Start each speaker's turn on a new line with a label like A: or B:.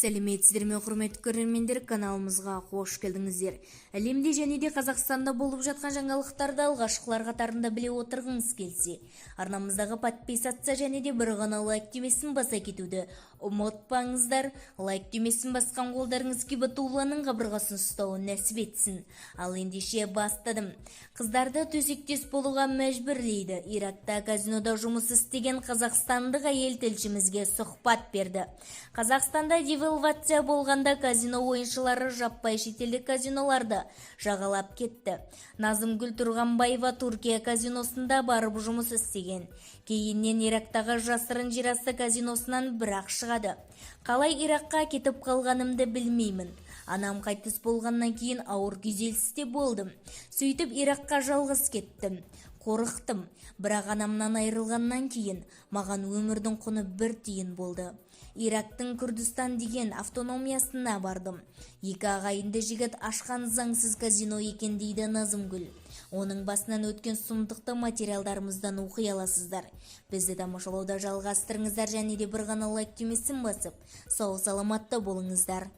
A: Сәлеметсіздер ме, құрметті көрермендер, каналымызға қош келдіңіздер. Әлемде және де Қазақстанда болып жатқан жаңалықтарды алғашқылар қатарында біле отырғыңыз келсе, арнамыздағы подписаться және де бір ғана лайк түймесін баса кетуді ұмытпаңыздар. Лайк түймесін басқан қолдарыңыз Кибатулланың қабырғасын ұстауын нәсіп етсін. Ал ендеше бастадым. Қыздарды төсектес болуға мәжбүрлейді. Иракта казинода жұмыс істеген қазақстандық әйел тілшімізге сұхбат берді. Қазақстанда девальвация болғанда казино ойыншылары жаппай шетелдік казиноларды жағалап кетті. Назымгүл Тұрғанбаева Түркия казиносында барып жұмыс істеген. Кейіннен Ирактағы жасырын жерасты казиносынан бірақ шығады. Қалай Иракқа кетіп қалғанымды білмеймін. Анам қайтыс болғаннан кейін ауыр күйзелісте болдым. Сөйтіп Иракқа жалғыз кеттім. Қорықтым, бірақ анамнан айырылғаннан кейін маған өмірдің құны бір тиын болды. Ирактың Күрдістан деген автономиясына бардым. Екі ағайынды жігіт ашқан заңсыз казино екен дейді Назымгүл. Оның басынан өткен сұмдықты материалдарымыздан оқи аласыздар. Бізді тамашалауда жалғастырыңыздар және де бір ғана лайк түймесін басып, сау саламатта болыңыздар.